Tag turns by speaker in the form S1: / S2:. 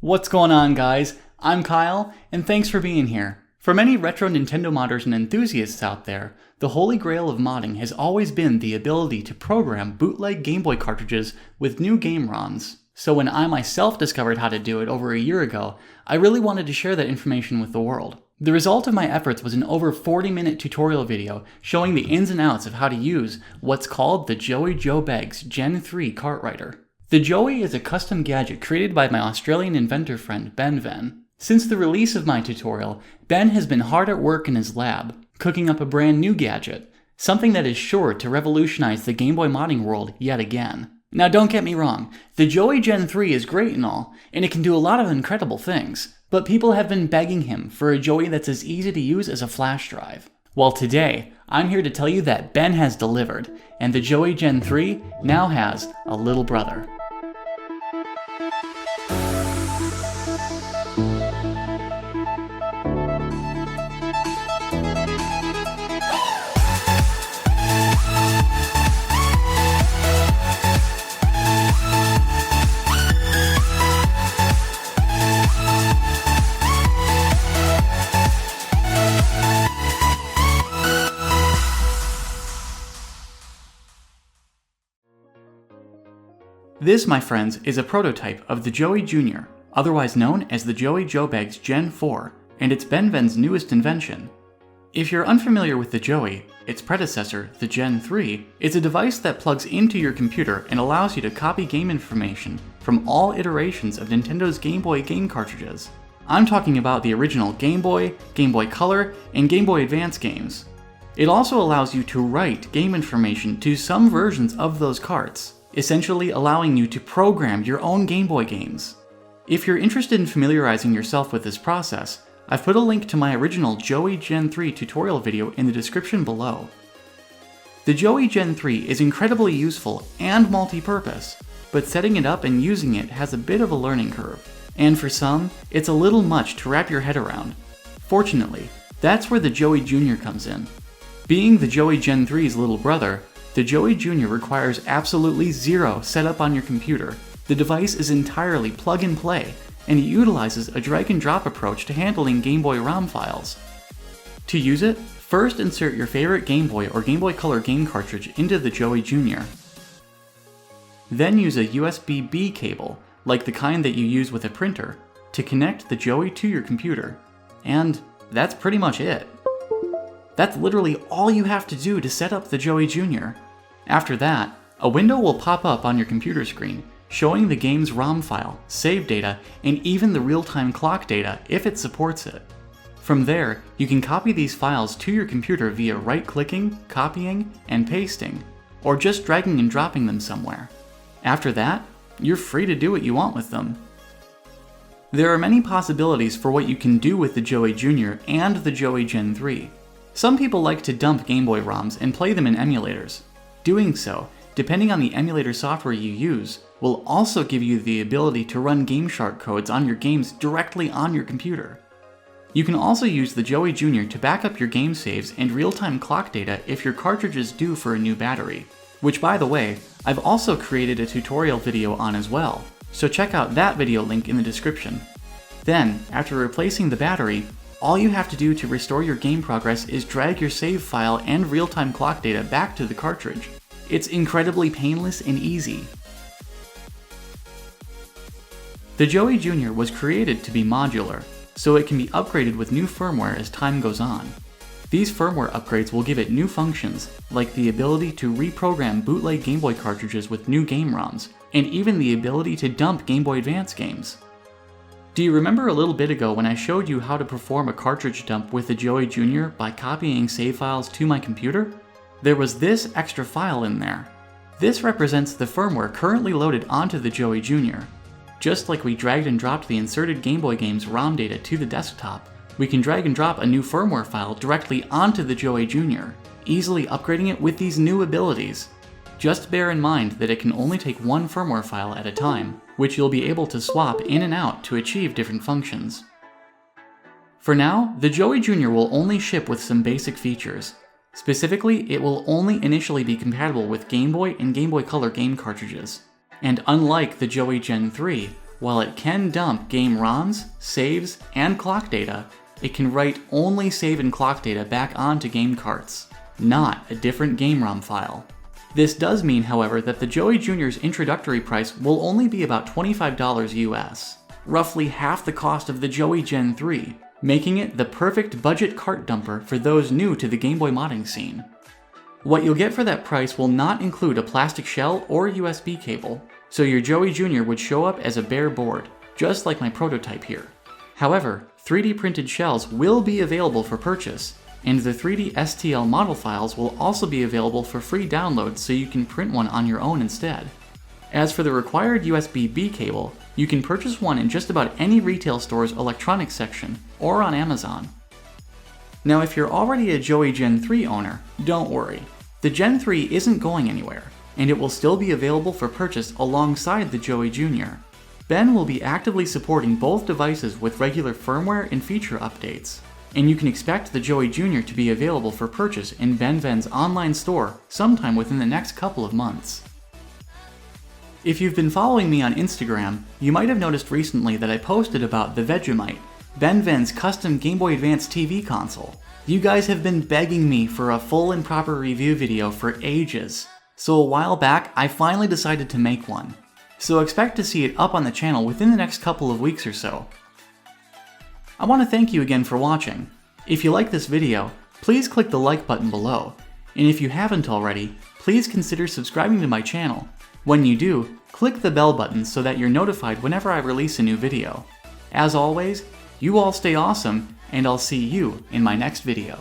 S1: What's going on, guys? I'm Kyle, and thanks for being here. For many retro Nintendo modders and enthusiasts out there, the holy grail of modding has always been the ability to program bootleg Gameboy cartridges with new game ROMs. So when I myself discovered how to do it over a year ago, I really wanted to share that information with the world. The result of my efforts was an over 40-minute tutorial video showing the ins and outs of how to use what's called the Joey-Joebags Gen 3 cart writer. The Joey is a custom gadget created by my Australian inventor friend BennVenn. Since the release of my tutorial, Ben has been hard at work in his lab, cooking up a brand new gadget, something that is sure to revolutionize the Game Boy modding world yet again. Now don't get me wrong, the Joey Gen 3 is great and all, and it can do a lot of incredible things, but people have been begging him for a Joey that's as easy to use as a flash drive. Well, today, I'm here to tell you that Ben has delivered, and the Joey Gen 3 now has a little brother. This, my friends, is a prototype of the Joey Jr., otherwise known as the Joey-Joebags Gen 4, and it's BennVenn's newest invention. If you're unfamiliar with the Joey, its predecessor, the Gen 3, is a device that plugs into your computer and allows you to copy game information from all iterations of Nintendo's Game Boy game cartridges. I'm talking about the original Game Boy, Game Boy Color, and Game Boy Advance games. It also allows you to write game information to some versions of those carts, essentially allowing you to program your own Game Boy games. If you're interested in familiarizing yourself with this process, I've put a link to my original Joey Gen 3 tutorial video in the description below. The Joey Gen 3 is incredibly useful and multi-purpose, but setting it up and using it has a bit of a learning curve, and for some, it's a little much to wrap your head around. Fortunately, that's where the Joey Jr. comes in. Being the Joey Gen 3's little brother, the Joey Jr. requires absolutely zero setup on your computer. The device is entirely plug and play, and it utilizes a drag and drop approach to handling Game Boy ROM files. To use it, first insert your favorite Game Boy or Game Boy Color game cartridge into the Joey Jr. Then use a USB-B cable, like the kind that you use with a printer, to connect the Joey to your computer. And that's pretty much it. That's literally all you have to do to set up the Joey Jr. After that, a window will pop up on your computer screen, showing the game's ROM file, save data, and even the real-time clock data if it supports it. From there, you can copy these files to your computer via right-clicking, copying, and pasting, or just dragging and dropping them somewhere. After that, you're free to do what you want with them. There are many possibilities for what you can do with the Joey Jr. and the Joey Gen 3. Some people like to dump Game Boy ROMs and play them in emulators. Doing so, depending on the emulator software you use, will also give you the ability to run GameShark codes on your games directly on your computer. You can also use the Joey Jr. to back up your game saves and real-time clock data if your cartridge is due for a new battery, which, by the way, I've also created a tutorial video on as well, so check out that video link in the description. Then, after replacing the battery, all you have to do to restore your game progress is drag your save file and real-time clock data back to the cartridge. It's incredibly painless and easy. The Joey Jr. was created to be modular, so it can be upgraded with new firmware as time goes on. These firmware upgrades will give it new functions, like the ability to reprogram bootleg Game Boy cartridges with new game ROMs, and even the ability to dump Game Boy Advance games. Do you remember a little bit ago when I showed you how to perform a cartridge dump with the Joey Jr. by copying save files to my computer? There was this extra file in there. This represents the firmware currently loaded onto the Joey Jr. Just like we dragged and dropped the inserted Game Boy game's ROM data to the desktop, we can drag and drop a new firmware file directly onto the Joey Jr., easily upgrading it with these new abilities. Just bear in mind that it can only take one firmware file at a time, which you'll be able to swap in and out to achieve different functions. For now, the Joey Jr. will only ship with some basic features. Specifically, it will only initially be compatible with Game Boy and Game Boy Color game cartridges. And unlike the Joey Gen 3, while it can dump game ROMs, saves, and clock data, it can write only save and clock data back onto game carts, not a different game ROM file. This does mean, however, that the Joey Jr.'s introductory price will only be about $25 US, roughly half the cost of the Joey Gen3, making it the perfect budget cart dumper for those new to the Game Boy modding scene. What you'll get for that price will not include a plastic shell or USB cable, so your Joey Jr. would show up as a bare board, just like my prototype here. However, 3D printed shells will be available for purchase, and the 3D STL model files will also be available for free download so you can print one on your own instead. As for the required USB-B cable, you can purchase one in just about any retail store's electronics section or on Amazon. Now if you're already a Joey Gen3 owner, don't worry. The Gen 3 isn't going anywhere, and it will still be available for purchase alongside the Joey Jr. Ben will be actively supporting both devices with regular firmware and feature updates, and you can expect the Joey Jr. to be available for purchase in BennVenn's online store sometime within the next couple of months. If you've been following me on Instagram, you might have noticed recently that I posted about the Vegemite, BennVenn's custom Game Boy Advance TV console. You guys have been begging me for a full and proper review video for ages, so a while back I finally decided to make one. So expect to see it up on the channel within the next couple of weeks or so. I want to thank you again for watching. If you like this video, please click the like button below, and if you haven't already, please consider subscribing to my channel. When you do, click the bell button so that you're notified whenever I release a new video. As always, you all stay awesome, and I'll see you in my next video.